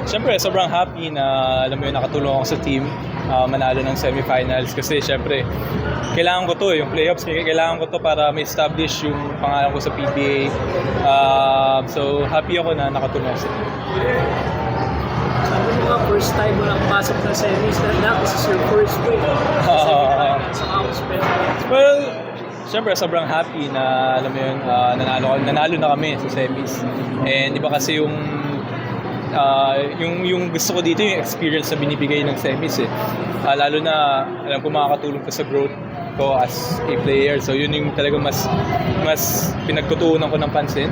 Siyempre, sobrang happy na alam mo yun, nakatulong ako sa team manalo ng semifinals kasi siyempre, kailangan ko to yung playoffs. Kailangan ko to para ma-establish yung pangalan ko sa PBA. So, happy ako na nakatulong ako sa team. Sabi mo nga, first time mo lang pasok ng semis na this is your first win sa semifinals sa House Special. Well, siyempre sobrang happy na alam mo yun, nanalo na kami sa semis. And iba kasi yung gusto ko dito yung experience na binibigay ng semis eh. Lalo na alam ko makakatulong to sa growth ko as a player. So yun yung talagang mas pinagtutuunan ko ng pansin.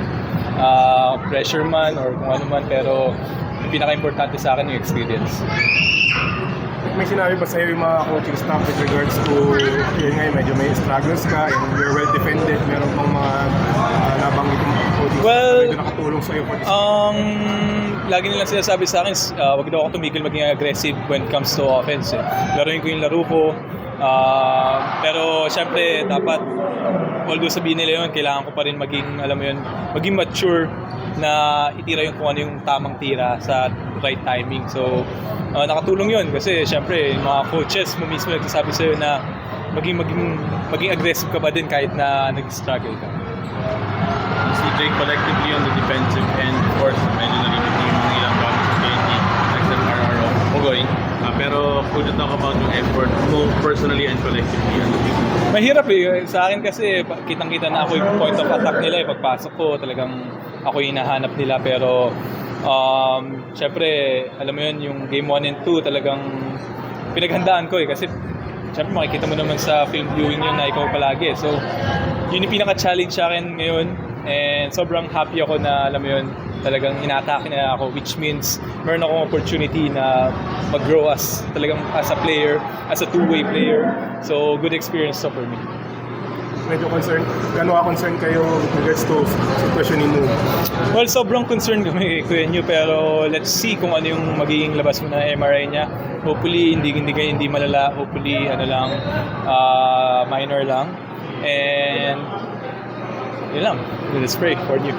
Pressure man or kung ano man, pero yung pinaka-importante sa akin yung experience. May sinabi ba sa'yo yung mga coaching staff with regards to yun nga, medyo may struggles ka and you're well defended, meron pang mga nabanggit yung coaching staff na medyo nakatulong sa'yo for this? Lagi nilang sinasabi sa akin, wag daw ako tumigil maging aggressive when it comes to offense. Laruin ko yung laro ko. Pero syempre dapat, although sabihin nila yun, kailangan ko pa rin maging, alam mo yun, maging mature na itira yung kung ano yung tamang tira sa right timing. So, nakatulong yun kasi syempre, yung mga coaches mo mismo nagsasabi sa'yo na maging aggressive ka ba din kahit na nag-struggle ka. Si Drake collectively on the defensive end, of course, medyo nalipit yung mga ilang gamit sa KT, except RRO, Ogoy. Pero could you talk about yung effort mo personally and collectively on the team? Mahirap eh. Sa akin kasi, kitang-kita na ako yung point of attack nila. Pagpasok ko, talagang ako yung hinahanap nila. Pero, syempre, alam mo yun, yung game 1 and 2, talagang pinaghandaan ko eh. Kasi, syempre, makikita mo naman sa film viewing yun na ikaw palagi. So, yun yung pinaka-challenge sa akin ngayon. And sobrang happy ako na, alam mo yun, talagang ina-attack na ako, which means meron akong opportunity na mag-grow as a player, as a two-way player. So, good experience for me. Medyo concerned, gano'n ka-concerned kayo with regards to sitwasyon ni Mo? Well, sobrang concerned kami Kuya Nyo, pero let's see kung ano yung magiging labas mo na MRI niya. Hopefully, hindi malala. Hopefully, minor lang. And, yun lang. Let's pray for you.